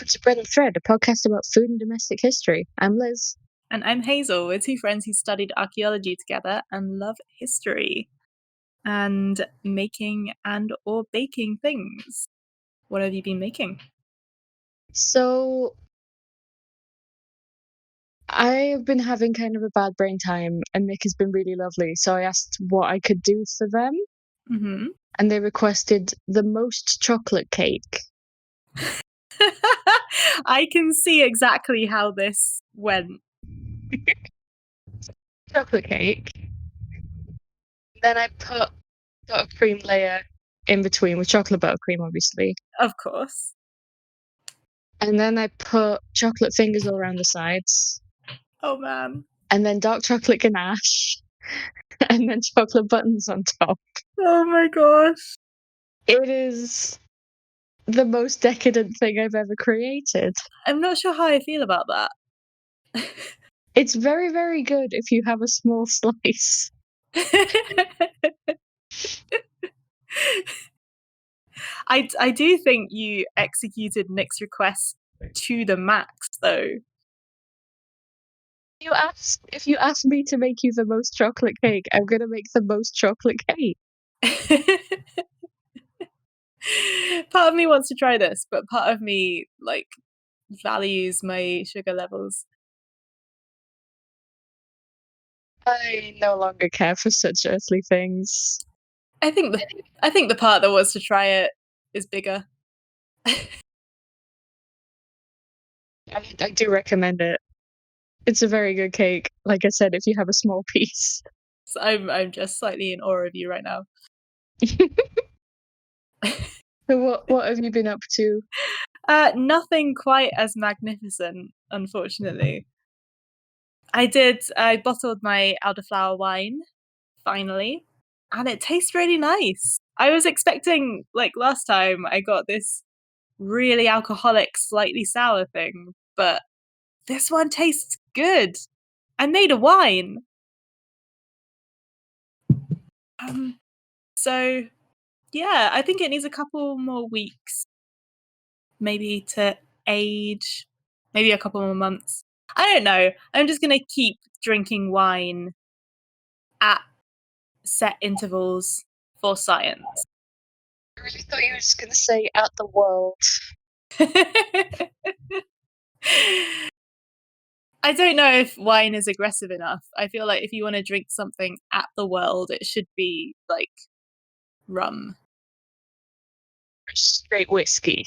to Bread and Thread, a podcast about food and domestic history. I'm Liz. And I'm Hazel. We're two friends who studied archaeology together and love history and making and or baking things. What have you been making? So, I've been having kind of a bad brain time, and Nick has been really lovely. So I asked what I could do for them, Mm-hmm. and they requested the most chocolate cake. I can see exactly how this went. Chocolate cake. Then I got a cream layer in between with chocolate buttercream, obviously. Of course. And then I put chocolate fingers all around the sides. Oh man. And then dark chocolate ganache. And then chocolate buttons on top. Oh my gosh. It is the most decadent thing I've ever created. I'm not sure how I feel about that. It's very, very good if you have a small slice. I do think you executed Nick's request to the max, though. If you ask me to make you the most chocolate cake, I'm gonna make the most chocolate cake. Part of me wants to try this, but part of me values my sugar levels. I no longer care for such earthly things. I think the part that wants to try it is bigger. I do recommend it. It's a very good cake. Like I said, if you have a small piece. So I'm just slightly in awe of you right now. So what have you been up to? Nothing quite as magnificent, unfortunately. I bottled my Elderflower Wine, finally, and it tastes really nice. I was expecting, last time, I got this really alcoholic, slightly sour thing, but this one tastes good. I made a wine. So, yeah, I think it needs a couple more weeks, maybe to age, maybe a couple more months. I don't know. I'm just going to keep drinking wine at set intervals for science. I really thought you were just going to say at the world. I don't know if wine is aggressive enough. I feel like if you want to drink something at the world, it should be rum. Straight whiskey.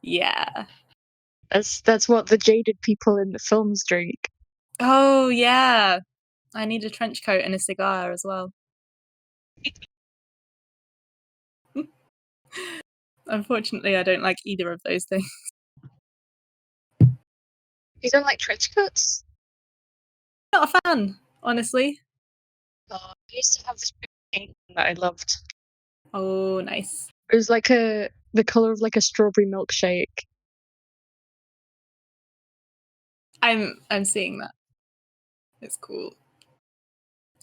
Yeah. That's what the jaded people in the films drink. Oh, yeah. I need a trench coat and a cigar as well. Unfortunately, I don't like either of those things. You don't like trench coats? Not a fan, honestly. Oh, I used to have this pink one that I loved. Oh, nice. It was the colour of a strawberry milkshake. I'm seeing that. It's cool.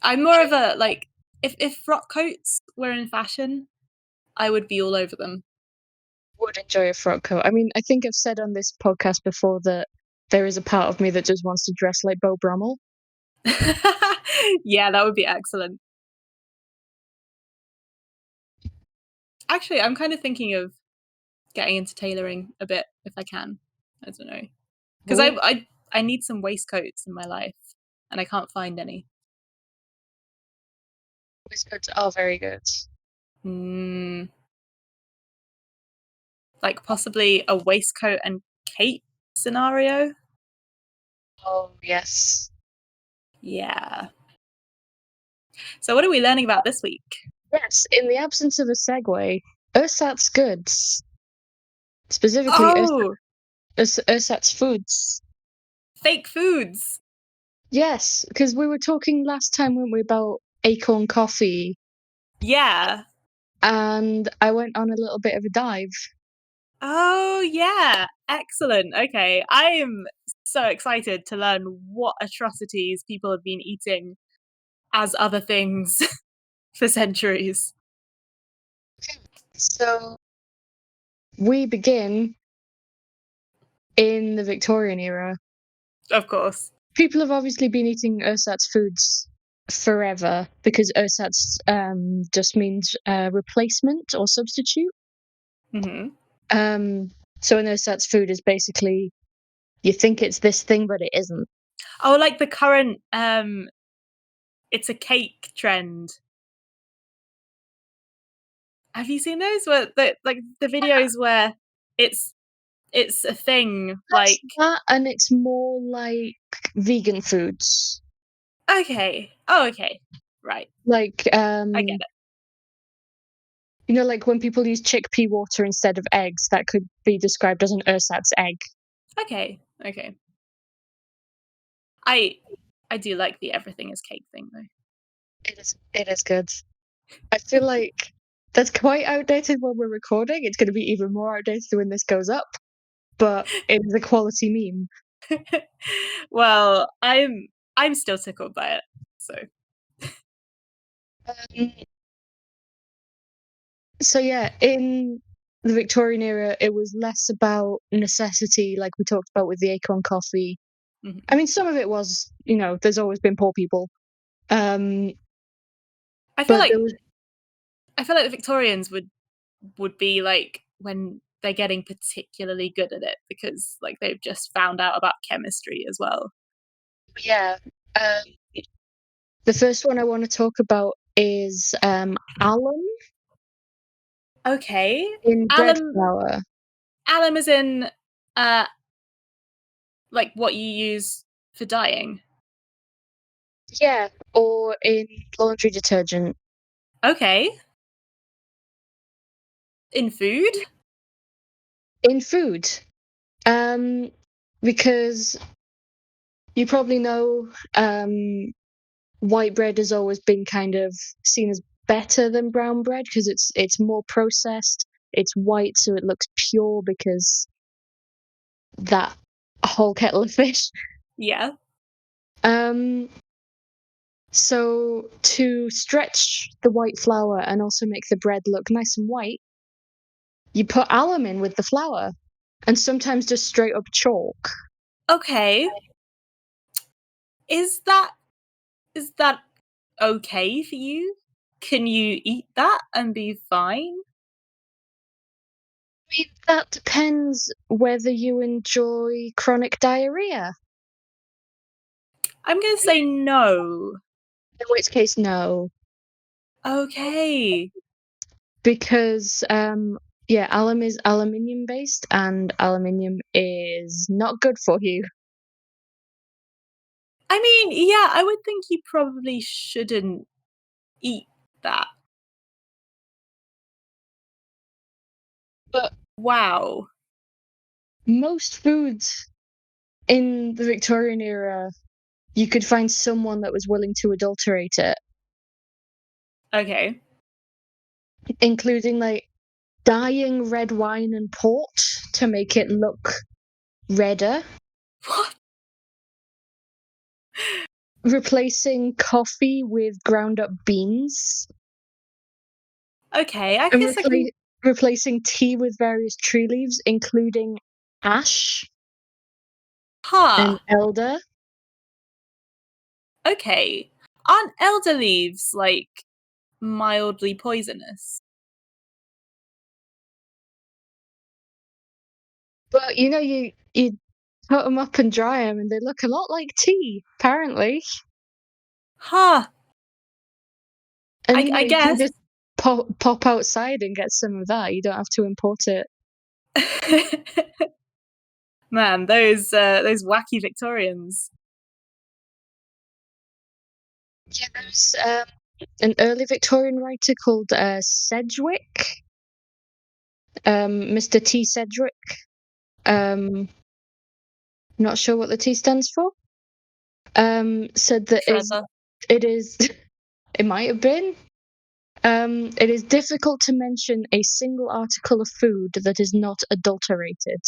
I'm more of a if frock coats were in fashion, I would be all over them. Would enjoy a frock coat. I mean, I think I've said on this podcast before that there is a part of me that just wants to dress like Beau Brummel. Yeah, that would be excellent. Actually, I'm kind of thinking of getting into tailoring a bit if I can. I don't know. Because I need some waistcoats in my life, and I can't find any. Waistcoats are very good. Possibly a waistcoat and cape scenario. Oh, yes. Yeah. So what are we learning about this week? Yes, in the absence of a segue, Ersatz goods. Specifically, Ersatz Foods. Fake foods. Yes, because we were talking last time, weren't we, about Acorn Coffee? Yeah. And I went on a little bit of a dive. Oh, yeah. Excellent. Okay. I am so excited to learn what atrocities people have been eating as other things for centuries. So we begin in the Victorian era. Of course. People have obviously been eating ersatz foods forever because ersatz just means replacement or substitute. Mhm. So an ersatz food is basically you think it's this thing, but it isn't. Oh, like the current, it's a cake trend. Have you seen those? Where the videos where it's it's a thing, That's like that, and it's more like vegan foods. okay. Oh, okay. Right. Like, I get it. you know, like when people use chickpea water instead of eggs, that could be described as an ersatz egg. Okay. Okay. I I do like the everything is cake thing though. It is good. I feel like that's quite outdated when we're recording. It's gonna be even more outdated when this goes up, but it is a quality meme. Well, I'm still tickled by it. So, Um, so yeah, in the Victorian era, it was less about necessity, like we talked about with the acorn coffee. I mhm. mean, some of it was, you know, there's always been poor people. Um, I feel but like there was, I feel like the Victorians would be like when they're getting particularly good at it because like they've just found out about chemistry as well. yeah. The first one I want to talk about is alum Okay. in bread Alum flour. alum is in uh like what you use for dyeing. Yeah, or in laundry detergent. Okay. In food? In food. Um, because you probably know white bread has always been kind of seen as better than brown bread because it's more processed. It's white, so it looks pure because that whole kettle of fish. Yeah. Um, so to stretch the white flour and also make the bread look nice and white, you put alum in with the flour, and sometimes just straight up chalk. Okay. Is that is that okay for you? Can you eat that and be fine? I mean, that depends whether you enjoy chronic diarrhea. I'm gonna say no. In which case, no, Okay. because yeah, alum is aluminium based, and aluminium is not good for you. I mean, yeah, I would think you probably shouldn't eat that. But Wow. most foods in the Victorian era, you could find someone that was willing to adulterate it, Okay. including like dyeing red wine and port to make it look redder, What? replacing coffee with ground up beans, Okay, I and guess I can replacing tea with various tree leaves, including ash huh. and elder. Okay. Aren't elder leaves like mildly poisonous? But you know, you cut them up and dry them, and they look a lot like tea, apparently. Huh. And you know, I you can guess. just pop outside and get some of that. You don't have to import it. Man, those wacky Victorians. Yeah, there's an early Victorian writer called Sedgwick, Mr. T. Sedgwick. Um, not sure what the T stands for. Said that Treasure. it is it might have been. It is difficult to mention a single article of food that is not adulterated.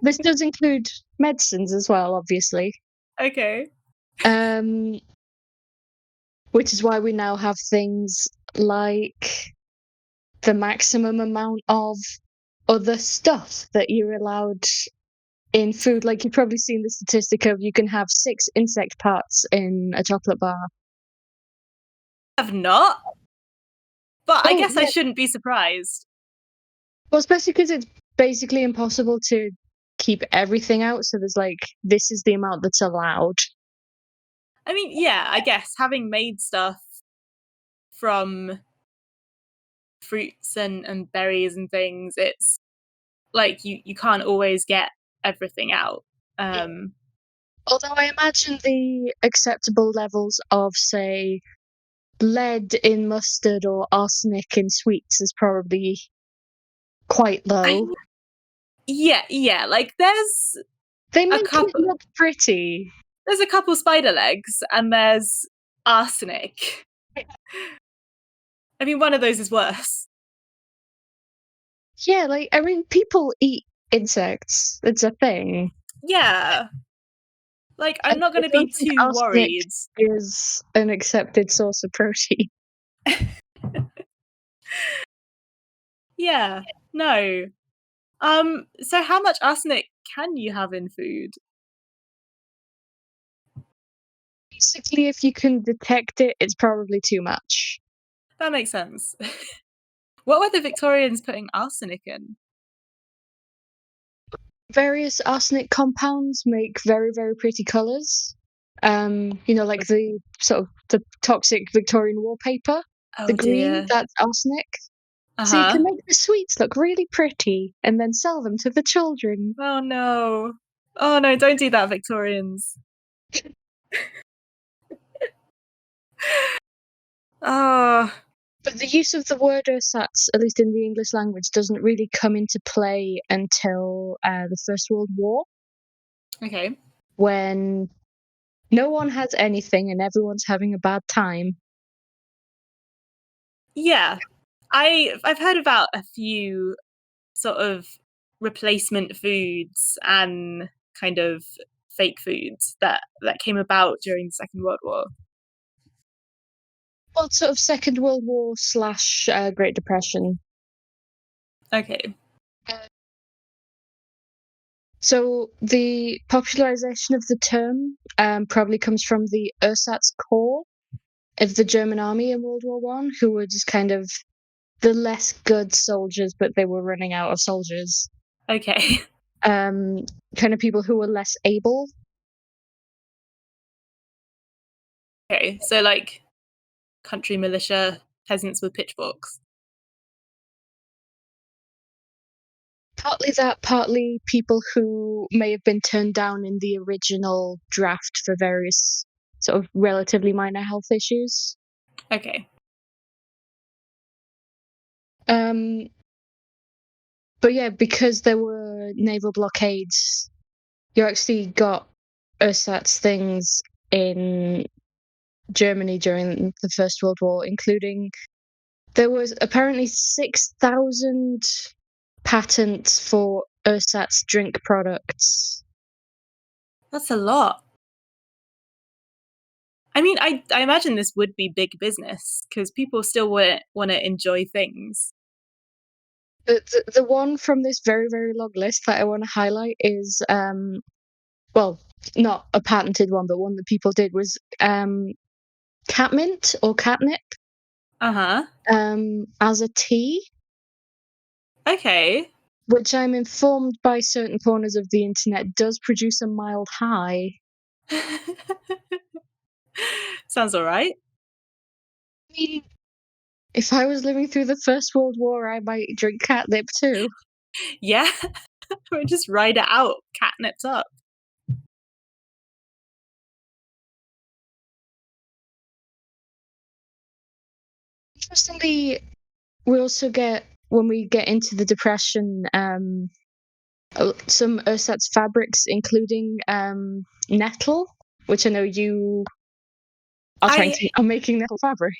This does include medicines as well, obviously. Okay. Um, which is why we now have things like the maximum amount of other stuff that you're allowed in food. Like, you've probably seen the statistic of you can have 6 insect parts in a chocolate bar. Have not, but I Oh, guess I yeah. shouldn't be surprised. Well, especially because it's basically impossible to keep everything out, so there's, like, this is the amount that's allowed. I mean, yeah, I guess having made stuff from fruits and berries and things, it's like you can't always get everything out. Yeah. Um, Although I imagine the acceptable levels of, say, lead in mustard or arsenic in sweets is probably quite I low. yeah, like They a make it couple look pretty. there's a couple spider legs and there's arsenic. I mean, one of those is worse. Yeah, like, I mean, people eat insects. It's a thing. Yeah, like I'm And not I going to be don't think too arsenic worried. is an accepted source of protein. Yeah, no. So how much arsenic can you have in food? Basically, if you can detect it, it's probably too much. That makes sense. What were the Victorians putting arsenic in? Various arsenic compounds make very, very pretty colours. Like the sort of the toxic Victorian wallpaper, the Oh green, dear. that's arsenic. So you can Uh-huh. make the sweets look really pretty and then sell them to the children. Oh no. Oh no, don't do that, Victorians. Oh, But the use of the word ersatz, at least in the English language, doesn't really come into play until the First World War, okay. when no one has anything and everyone's having a bad time. Yeah. I've heard about a few sort of replacement foods and kind of fake foods that came about during the Second World War. Well, sort of Second World War slash Great Depression. Okay. So the popularization of the term probably comes from the Ersatz Corps of the German army in World War One, who were just kind of the less good soldiers, but they were running out of soldiers. Okay. Um, kind of people who were less able. Okay. So like country militia, peasants with pitchforks. Partly that, partly people who may have been turned down in the original draft for various sort of relatively minor health issues. Okay. Um, but yeah, because there were naval blockades, you actually got ersatz things in Germany during the First World War, including there was apparently 6,000 patents for ersatz drink products. That's a lot. I mean, I imagine this would be big business because people still want to enjoy things. The one from this very, very long list that I want to highlight is, well, not a patented one, but one that people did was catmint or catnip Uh-huh. as a tea, Okay. which I'm informed by certain corners of the internet does produce a mild high. Sounds all right. I mean, if I was living through the First World War, I might drink catnip too. Yeah. Or just ride it out, catnips up. Interestingly, we also get, when we get into the Depression, some ersatz fabrics, including nettle, which I know you are trying I to are making nettle fabric.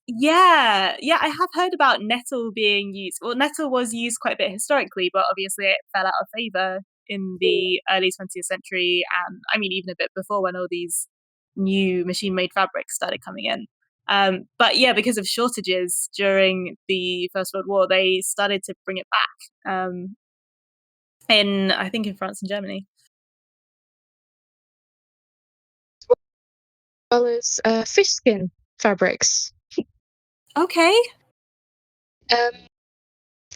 Yeah, I have heard about nettle being used. Well, nettle was used quite a bit historically, but obviously it fell out of favor in the early 20th century, and I mean even a bit before when all these new machine-made fabrics started coming in. But yeah, because of shortages during the First World War, they started to bring it back I think in France and Germany. As well as fish skin fabrics. Okay. Um,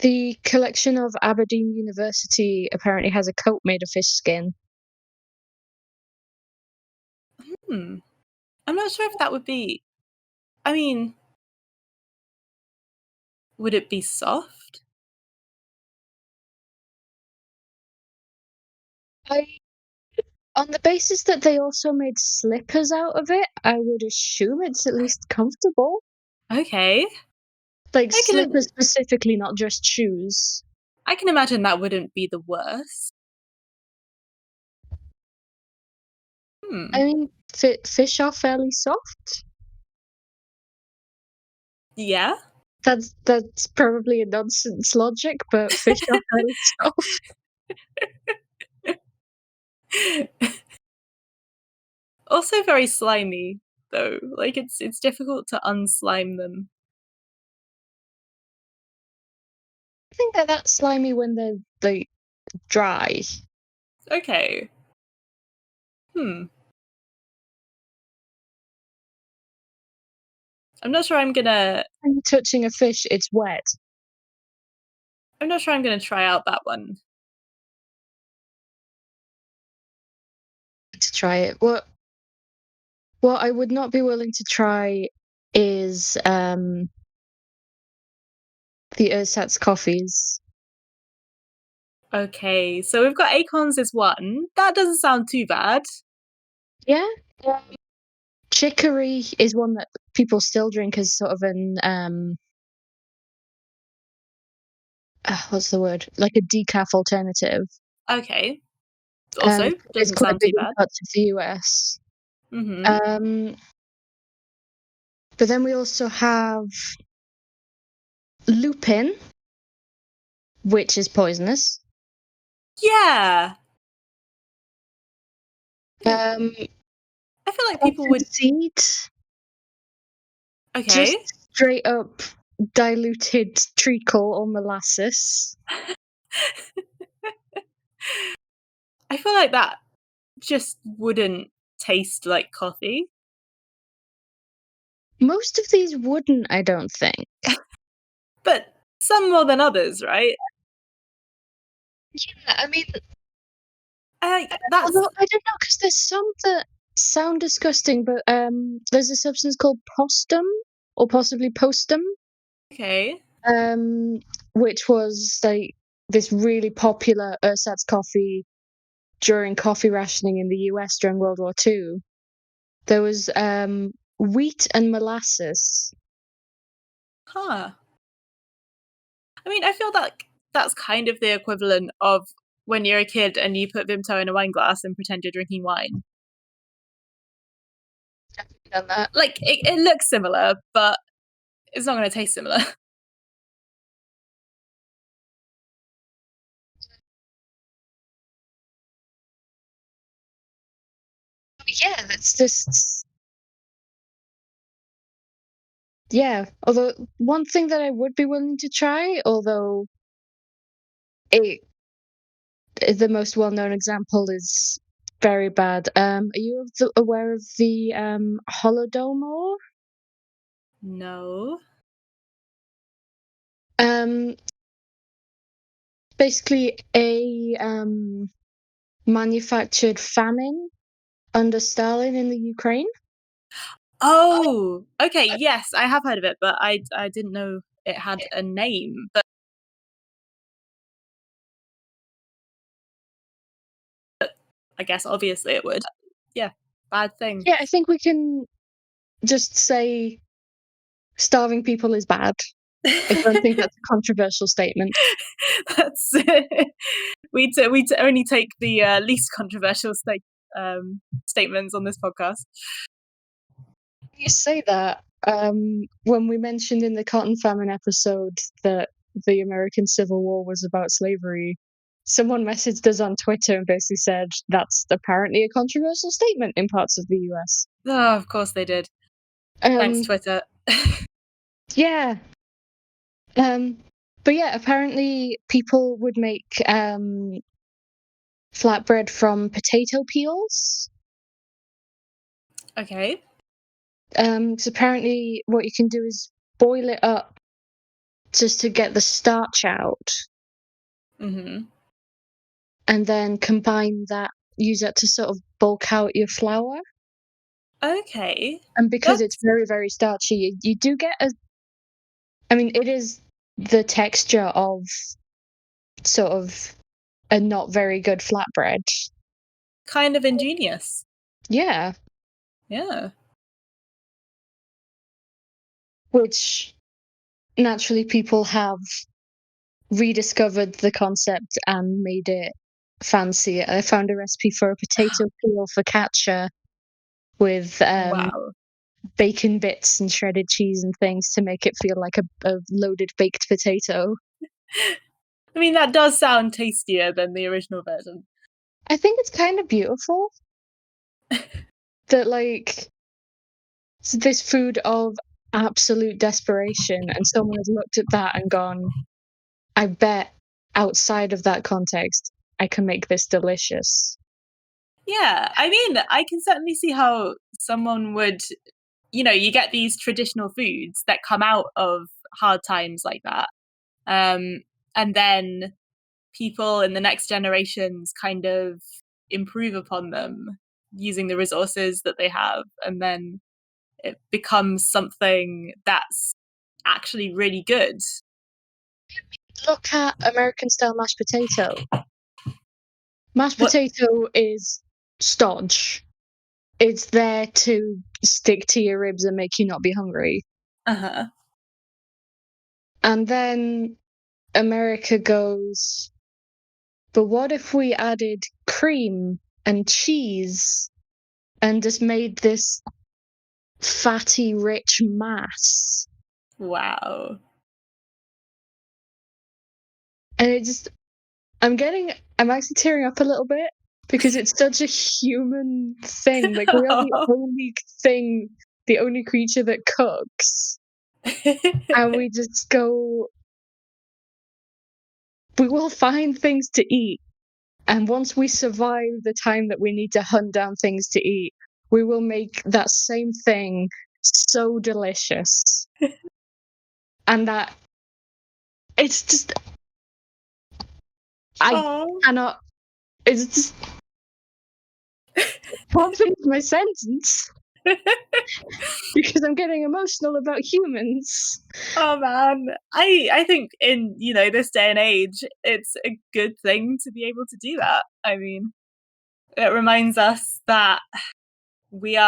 the collection of Aberdeen University apparently has a coat made of fish skin. I'm not sure if that would be. I mean, would it be soft? On the basis that they also made slippers out of it, I would assume it's at least comfortable. Okay. Like I can slippers specifically, not just shoes. I can imagine that wouldn't be the worst. I mean, fish are fairly soft. Yeah. That's probably a nonsense logic, but fish are fairly soft. Also very slimy though. Like it's difficult to unslime them. I think they're that slimy when they're dry. Okay. I'm not sure I'm gonna When you're touching a fish, it's wet. try out that one. To try it. What I would not be willing to try is the Ersatz coffees. Okay, so we've got acorns as one. That doesn't sound too bad. Yeah. Chicory is one that people still drink as sort of an what's the word? Like a decaf alternative. Okay. Also, It's doesn't quite sound big too in bad. parts of the US. Mhm. But then we also have Lupine, which is poisonous. Yeah. Um, I feel like people Pumpkin would. seed, Okay. just straight up diluted treacle or molasses. I feel like that just wouldn't taste like coffee. Most of these wouldn't, I don't think. But some more than others, right? Yeah, I mean, That's although I don't know, because there's some that sound disgusting, but there's a substance called postum, or possibly postum, okay. which was like this really popular ersatz coffee during coffee rationing in the US during World War II. There was wheat and molasses. Huh. I mean, I feel like that's kind of the equivalent of when you're a kid and you put Vimto in a wine glass and pretend you're drinking wine. Definitely done that. Like, it looks similar, but it's not going to taste similar. Yeah, that's just yeah. Although one thing that I would be willing to try, although it the most well-known example is very bad. Are you aware of the Holodomor? No. Um, basically a manufactured famine under Stalin in the Ukraine. Oh, okay. Yes, I have heard of it, but I didn't know it had a name. But I guess obviously it would. Yeah, bad thing. Yeah, I think we can just say starving people is bad. I don't think that's a controversial statement. That's we only take the least controversial statements on this podcast. You say that when we mentioned in the cotton famine episode that the American Civil War was about slavery, someone messaged us on Twitter and basically said that's apparently a controversial statement in parts of the US. Oh, of course they did. Thanks, Um, Twitter. yeah. But yeah, apparently people would make flatbread from potato peels. Okay. Because apparently what you can do is boil it up just to get the starch out, Mhm. and then use that to sort of bulk out your flour. Okay. And because it's That's very, very starchy, you do get I mean, it is the texture of sort of a not very good flatbread. kind of ingenious. Yeah, Yeah. which naturally people have rediscovered the concept and made it fancy. I found a recipe for a potato peel focaccia with Wow. bacon bits and shredded cheese and things to make it feel like a loaded baked potato. I mean, that does sound tastier than the original version. I think it's kind of beautiful that, like, this food of absolute desperation, and someone has looked at that and gone, I bet outside of that context, I can make this delicious. Yeah, I mean, I can certainly see how someone would, you get these traditional foods that come out of hard times like that. And then people in the next generations kind of improve upon them using the resources that they have. And then it becomes something that's actually really good. Look at American style mashed potato. Mashed What? potato is stodge. It's there to stick to your ribs and make you not be hungry. Uh huh. And then America goes, but what if we added cream and cheese and just made this fatty, rich mass? Wow. And I'm actually tearing up a little bit because it's such a human thing. Like, we are the only creature that cooks. And we just go, we will find things to eat. And once we survive the time that we need to hunt down things to eat, we will make that same thing so delicious. And that it's just, I Oh. cannot, it's just, can't finish my sentence because I'm getting emotional about humans. Oh man, I think in this day and age, it's a good thing to be able to do that. I mean, it reminds us that we're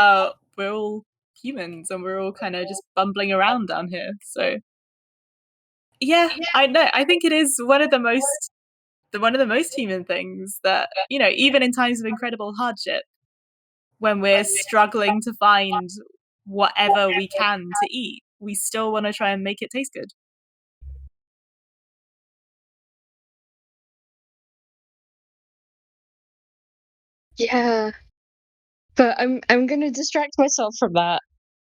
all humans and we're all kind of just bumbling around down here. So yeah, I know. I think it is one of the most human things that even in times of incredible hardship, when we're struggling to find whatever we can to eat, we still want to try and make it taste good. Yeah, but I'm gonna distract myself from that.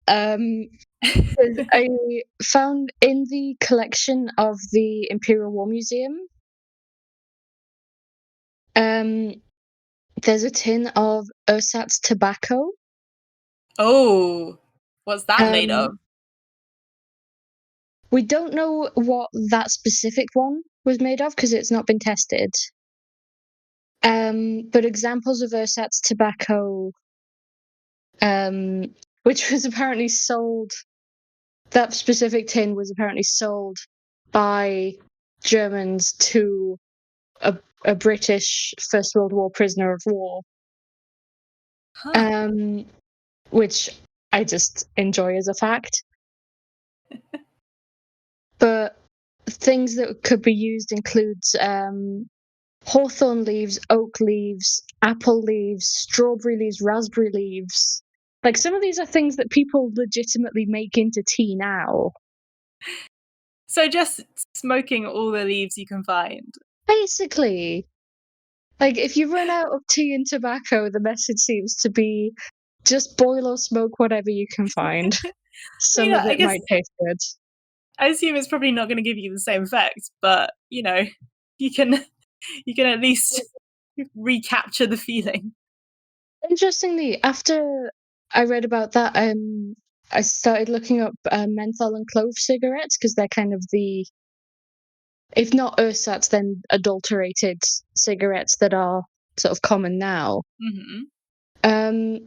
Um, 'Cause I found in the collection of the Imperial War Museum, um, there's a tin of Ersatz tobacco. Oh, what's that made Um, of? we don't know what that specific one was made of because it's not been tested. But examples of Ersatz tobacco, which was apparently sold, that specific tin was apparently sold by Germans to a British First World War prisoner of war, Huh. um, which I just enjoy as a fact. But things that could be used includes hawthorn leaves, oak leaves, apple leaves, strawberry leaves, raspberry leaves. Like, some of these are things that people legitimately make into tea now. So just smoking all the leaves you can find. Basically, like, if you run out of tea and tobacco, the message seems to be just boil or smoke whatever you can find. Some of I it guess might taste good. I assume it's probably not going to give you the same effect, but you can at least recapture the feeling. Interestingly, after I read about that, I started looking up menthol and clove cigarettes because they're kind of if not ersatz, then adulterated cigarettes that are sort of common now. Hmm. Um,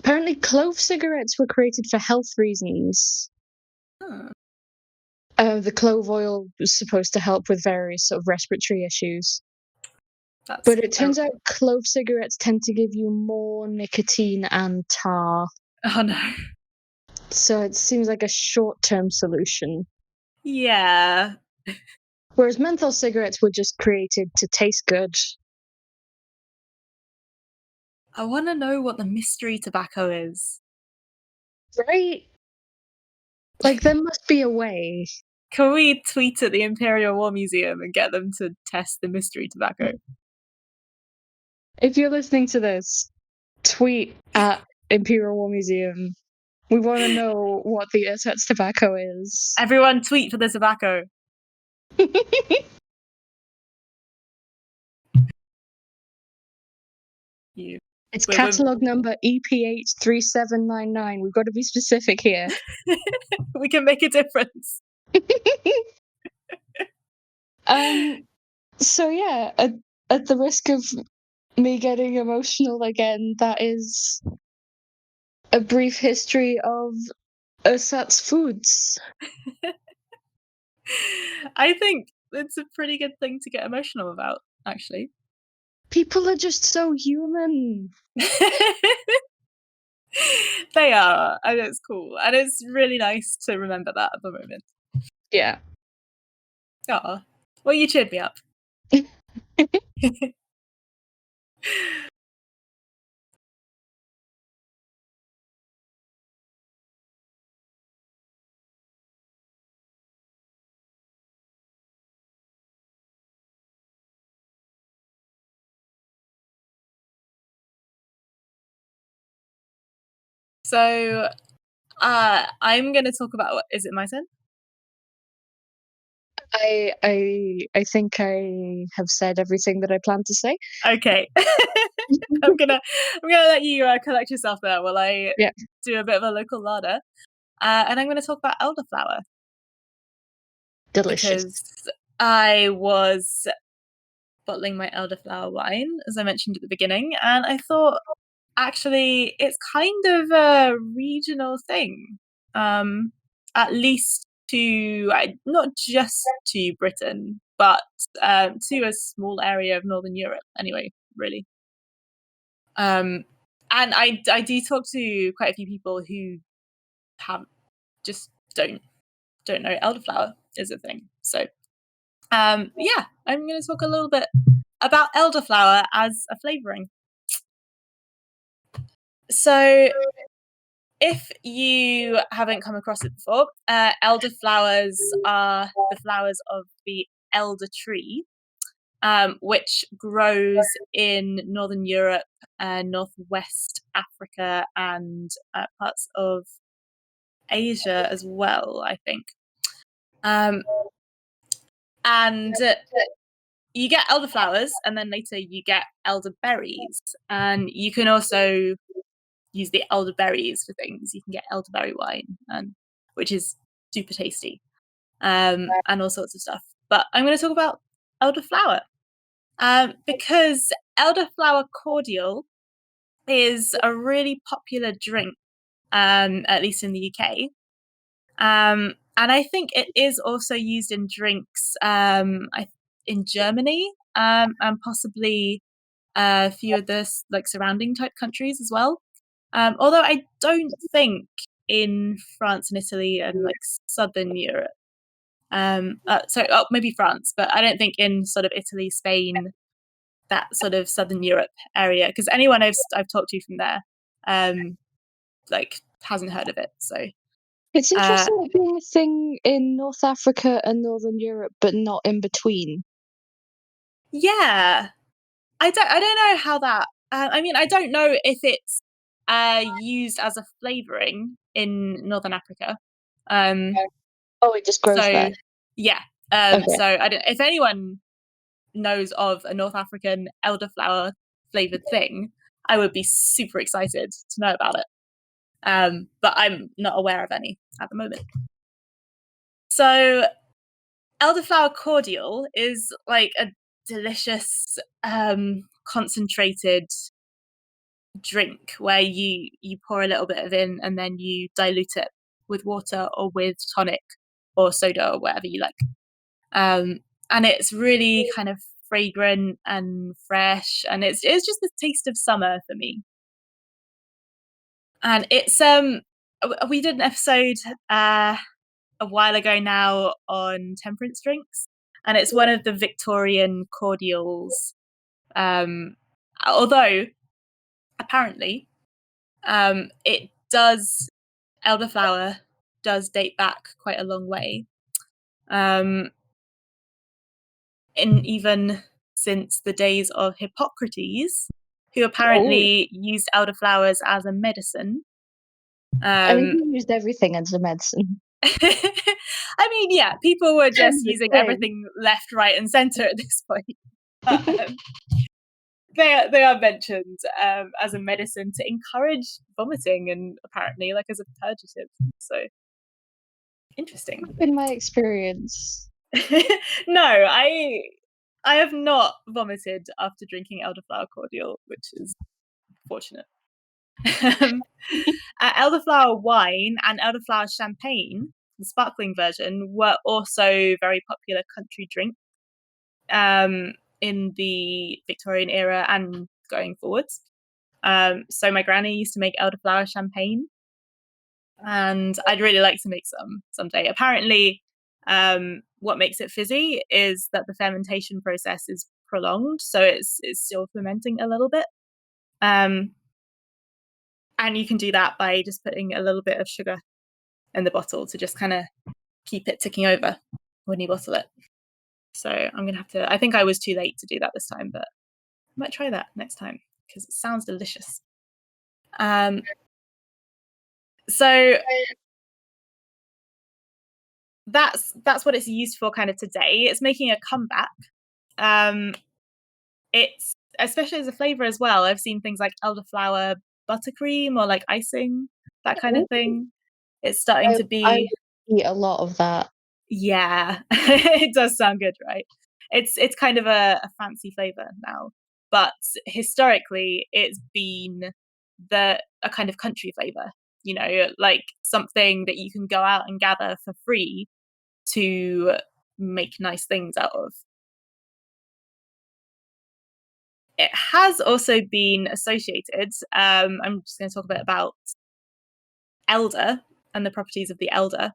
Apparently, clove cigarettes were created for health reasons. Huh, The clove oil was supposed to help with various sort of respiratory issues. that's But it oh, turns out clove cigarettes tend to give you more nicotine and tar. oh no. So it seems like a short-term solution. Yeah. Whereas menthol cigarettes were just created to taste good. I want to know what the mystery tobacco is. Right? Like, there must be a way. Can we tweet at the Imperial War Museum and get them to test the mystery tobacco? If you're listening to this, tweet at Imperial War Museum. We want to know what the Ersatz tobacco is. Everyone tweet for the tobacco. You. It's We're- catalogue number EPH3799. We've got to be specific here. we can make a difference. So yeah, at the risk of me getting emotional again, that is a brief history of Ersatz Foods. I think it's a pretty good thing to get emotional about, actually. People are just so human. They are, and it's cool, and it's really nice to remember that at the moment. Yeah. Oh, well, you cheered me up. So, I'm going to talk about is it my turn? I think I have said everything that I planned to say. Okay. I'm gonna let you collect yourself there while I Yeah. do a bit of a local larder, and I'm going to talk about elderflower Delicious. because I was bottling my elderflower wine, as I mentioned at the beginning, and I thought actually it's kind of a regional thing, at least to not just to Britain, but to a small area of Northern Europe. Anyway, really. And I do talk to quite a few people who have just don't know elderflower is a thing. So yeah, I'm going to talk a little bit about elderflower as a flavoring. So if you haven't come across it before, elderflowers are the flowers of the elder tree, which grows in Northern Europe, Northwest Africa, and parts of Asia as well, I think. And you get elderflowers, and then later you get elderberries. And you can also use the elderberries for things. You can get elderberry wine, which is super tasty, and all sorts of stuff. But I'm going to talk about elderflower because Elderflower Cordial is a really popular drink, at least in the UK. And I think it is also used in drinks in Germany, and possibly a few of the like surrounding type countries as well. Although I don't think in France and Italy and like Southern Europe. Maybe France, but I don't think in sort of Italy, Spain, that sort of Southern Europe area, because anyone I've talked to from there, like hasn't heard of it. So It's interesting it being a thing in North Africa and Northern Europe, but not in between. yeah, I don't know how that. I mean, I don't know if it's used as a flavoring, in Northern Africa. Oh, it just grows So there. yeah. Okay. So I don't, if anyone knows of a North African elderflower flavored thing, I would be super excited to know about it. But I'm not aware of any at the moment. So Elderflower Cordial is like a delicious concentrated drink where you pour a little bit of in and then you dilute it with water or with tonic or soda or whatever you like. And it's really kind of fragrant and fresh, and it's just the taste of summer for me. And it's we did an episode a while ago now on temperance drinks, and it's one of the Victorian cordials. Although apparently, it does elderflower does date back quite a long way, in even since the days of Hippocrates, who apparently used elderflowers as a medicine. I mean, he used everything as a medicine. I mean, yeah, people were just using everything left, right, and center at this point. They are mentioned as a medicine to encourage vomiting and apparently like as a purgative. So interesting. In my experience. No, I have not vomited after drinking elderflower cordial, which is fortunate. Elderflower wine and elderflower champagne, the sparkling version, were also very popular country drinks in the Victorian era and going forwards. So my granny used to make elderflower champagne, and I'd really like to make some someday. Apparently, what makes it fizzy is that the fermentation process is prolonged, so it's still fermenting a little bit. And you can do that by just putting a little bit of sugar in the bottle to just kind of keep it ticking over when you bottle it. So I'm gonna have to. I think I was too late to do that this time, but I might try that next time because it sounds delicious. So that's what it's used for kind of today. It's making a comeback. It's especially as a flavor as well. I've seen things like elderflower buttercream or like icing, that kind of thing. It's starting to be. I would eat a lot of that. Yeah, it does sound good, right? It's kind of a fancy flavor now, but historically it's been a kind of country flavor. You know, like something that you can go out and gather for free to make nice things out of. It has also been associated. I'm just going to talk a bit about elder and the properties of the elder,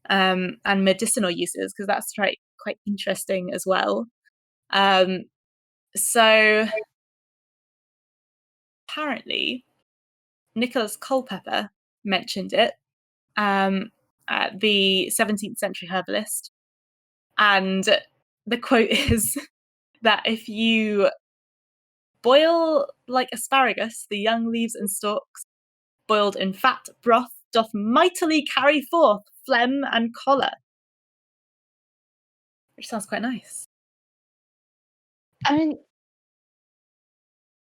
and medicinal uses because that's quite interesting as well. So apparently, Nicholas Culpeper mentioned it, the 17th century herbalist, and the quote is that if you boil like asparagus the young leaves and stalks, boiled in fat broth doth mightily carry forth phlegm and choler. Which sounds quite nice. I mean,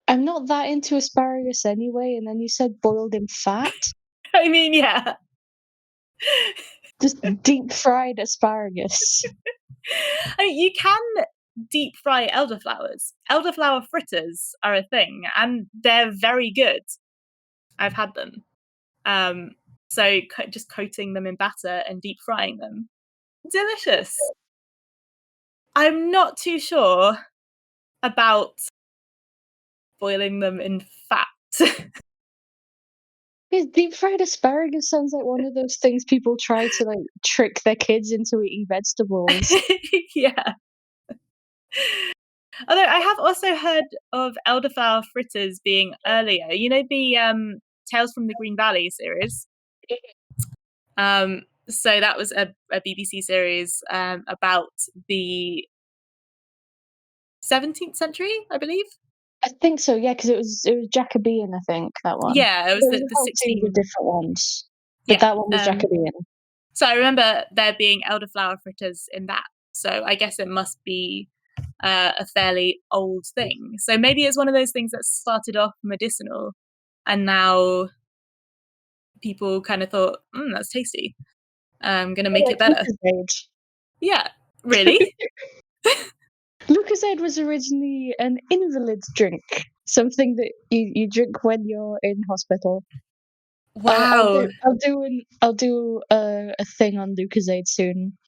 I'm not that into asparagus anyway, and then you said boiled in fat? I mean, yeah. Just deep fried asparagus. I mean, you can deep fry elderflowers. Elderflower fritters are a thing, and they're very good. I've had them. So just coating them in batter and deep frying them. Delicious. I'm not too sure about boiling them in fat. Because deep fried asparagus sounds like one of those things people try to like trick their kids into eating vegetables. Yeah. Although I have also heard of elderflower fritters being earlier. You know the Tales from the Green Valley series? So that was a BBC series about the 17th century, I believe. I think so, yeah, because it was Jacobean, I think, that one. Yeah, it was There was the about 2 16. different ones. But Yeah, that one was Jacobean. So I remember there being elderflower fritters in that. So I guess it must be a fairly old thing. So maybe it's one of those things that started off medicinal, and now people kind of thought, that's tasty. I'm gonna make Like it better. Lucozade. Yeah, really? Lucozade was originally an invalid drink, something that you drink when you're in hospital. Wow. I'll do a thing on Lucozade soon.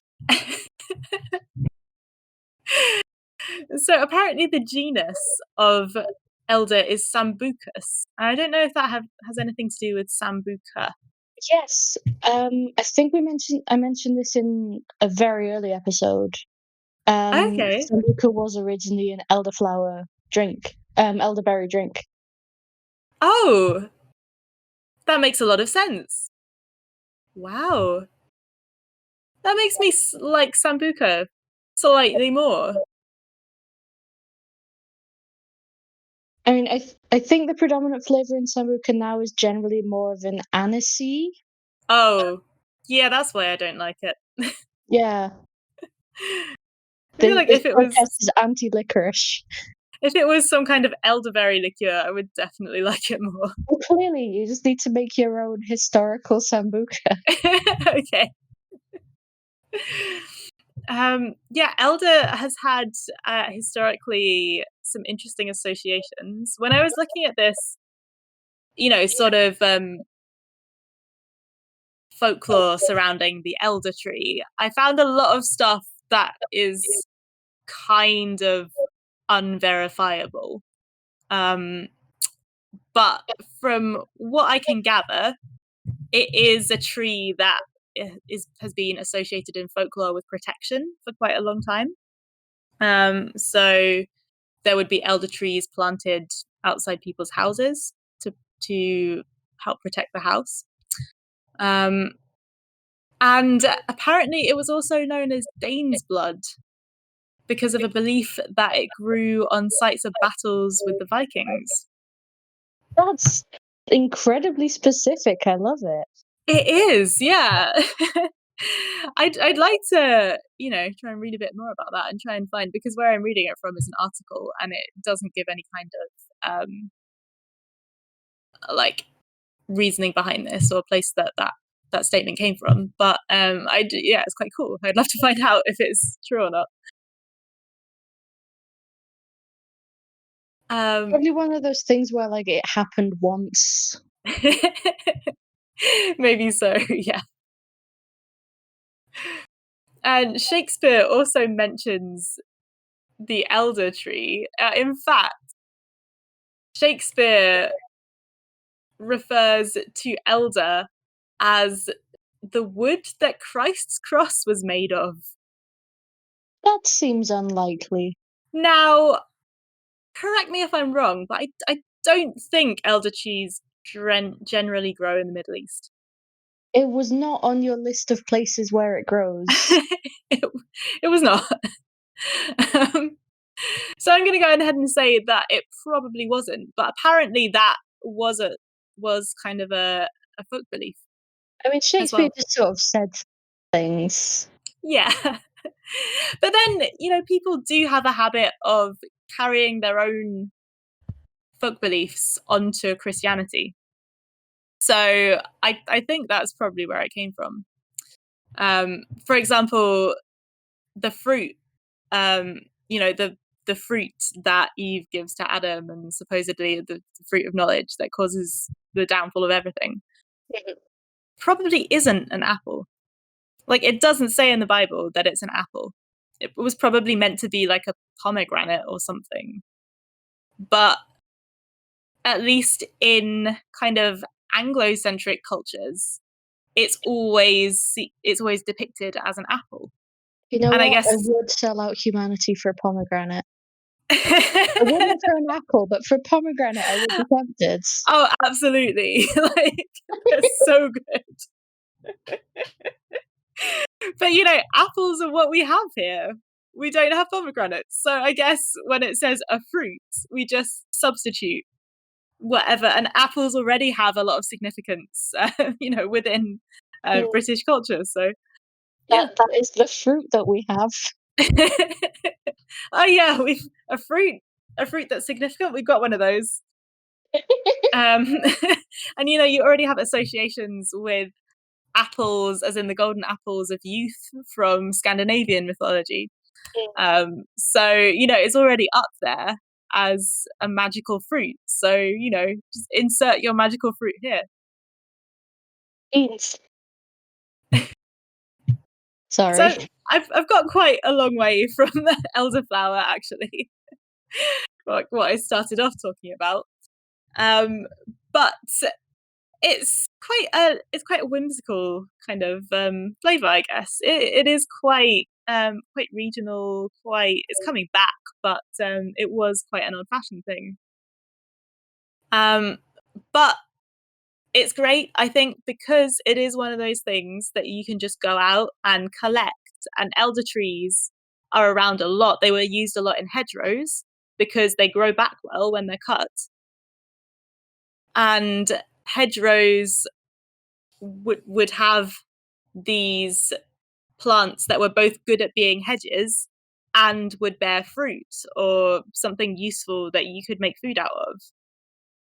So apparently the genus of elder is Sambucus. I don't know if that has anything to do with Sambuca. Yes, I think I mentioned this in a very early episode. Okay. Sambuca was originally an elderflower drink, elderberry drink. Oh, that makes a lot of sense. Wow. That makes me like Sambuca slightly more. I mean, I think the predominant flavor in Sambuca now is generally more of an anisey. Oh, yeah, that's why I don't like it. Yeah, I feel like this podcast is anti-licorice. if it was some kind of elderberry liqueur, I would definitely like it more. Well, clearly, you just need to make your own historical Sambuca. Okay. Yeah, elder has had historically some interesting associations. When I was looking at this, sort of folklore surrounding the elder tree, I found a lot of stuff that is kind of unverifiable. But from what I can gather, it is a tree that has been associated in folklore with protection for quite a long time. So there would be elder trees planted outside people's houses to help protect the house. And apparently it was also known as Dane's blood because of a belief that it grew on sites of battles with the Vikings. That's incredibly specific. I love it. It is, yeah. I'd like to, try and read a bit more about that and try and find, because where I'm reading it from is an article and it doesn't give any kind of like reasoning behind this or place that statement came from. But yeah, it's quite cool. I'd love to find out if it's true or not. Probably one of those things where like it happened once. Maybe so, yeah. And Shakespeare also mentions the elder tree. In fact, Shakespeare refers to elder as the wood that Christ's cross was made of. That seems unlikely. Now, correct me if I'm wrong, but I don't think elder trees generally grow in the Middle East. It was not on your list of places where it grows. It was not. So I'm going to go ahead and say that it probably wasn't, but apparently that was kind of a folk belief. I mean, Shakespeare well. just sort of said things. Yeah. But then, people do have a habit of carrying their own folk beliefs onto Christianity. So I think that's probably where it came from. For example, the fruit, the fruit that Eve gives to Adam, and supposedly the fruit of knowledge that causes the downfall of everything, probably isn't an apple. Like, it doesn't say in the Bible that it's an apple. It was probably meant to be like a pomegranate or something. But at least in kind of Anglo-centric cultures, it's always depicted as an apple. You know and what? I guess I would sell out humanity for a pomegranate. I wouldn't for an apple, but for a pomegranate, I would be tempted. Oh, absolutely. Like, it's so good. But apples are what we have here. We don't have pomegranates. So I guess when it says a fruit, we just substitute whatever. And apples already have a lot of significance, within British culture. So yeah. That is the fruit that we have. Oh yeah, we've a fruit that's significant. We've got one of those. And you already have associations with apples, as in the golden apples of youth from Scandinavian mythology. So it's already up there as a magical fruit. So just insert your magical fruit here. Beans. Sorry. So I've got quite a long way from the elderflower, actually, like what I started off talking about. But it's quite a whimsical kind of flavor, I guess. It is quite regional. It's coming back, but it was quite an old-fashioned thing. But it's great, I think, because it is one of those things that you can just go out and collect. And elder trees are around a lot. They were used a lot in hedgerows because they grow back well when they're cut. And hedgerows would have these plants that were both good at being hedges and would bear fruit or something useful that you could make food out of.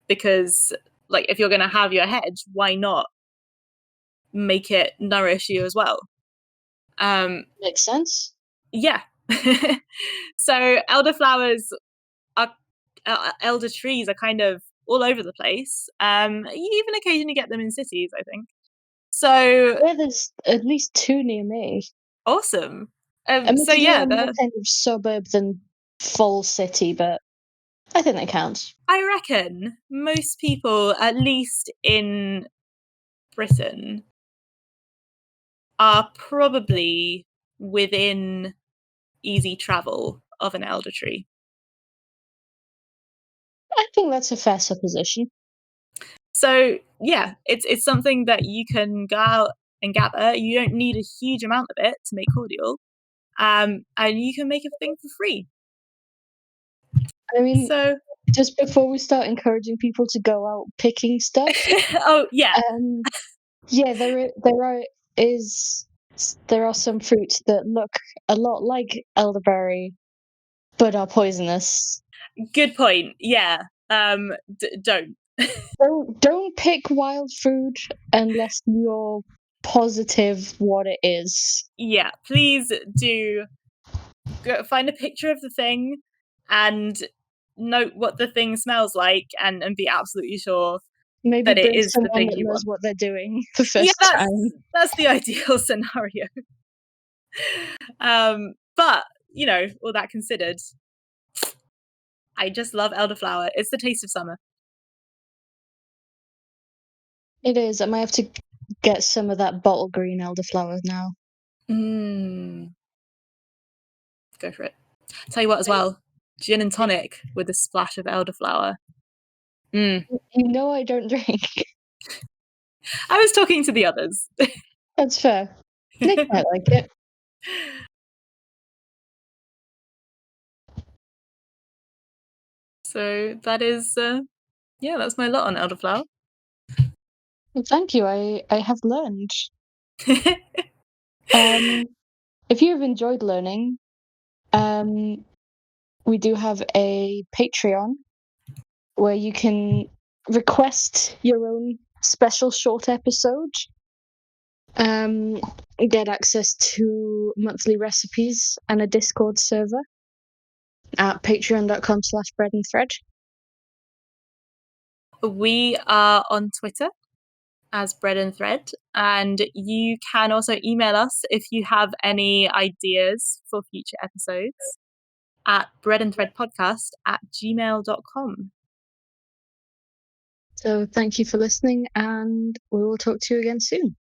Because, like, if you're going to have your hedge, why not make it nourish you as well? Makes sense. Yeah. So elderflowers are elder trees are kind of all over the place. You even occasionally get them in cities, I think. So Yeah, there's at least 2 near me. awesome. Admittedly, yeah, I'm more kind of suburb than full city, but I think that counts. I reckon most people, at least in Britain, are probably within easy travel of an elder tree. I think that's a fair supposition. So yeah, it's something that you can go out and gather. You don't need a huge amount of it to make cordial, and you can make a thing for free. I mean, So just before we start encouraging people to go out picking stuff, oh yeah, yeah, there are some fruits that look a lot like elderberry, but are poisonous. good point. Yeah, don't. Don't pick wild food unless you're positive what it is. Yeah, please do go find a picture of the thing and note what the thing smells like and be absolutely sure Maybe that it bring is the someone thing that you knows want. what they're doing the Yeah, first time. that's the ideal scenario. But all that considered, I just love elderflower. It's the taste of summer. It is. I might have to get some of that bottle green elderflower now. Go for it. Tell you what, as well, gin and tonic with a splash of elderflower. You know I don't drink. I was talking to the others. That's fair. Nick might like it. So that is, that's my lot on elderflower. Well, thank you. I have learned. If you have enjoyed learning, we do have a Patreon where you can request your own special short episode, get access to monthly recipes and a Discord server at patreon.com/breadandthread. We are on Twitter as Bread and Thread, and you can also email us if you have any ideas for future episodes at breadandthreadpodcast@gmail.com. So thank you for listening, and we will talk to you again soon.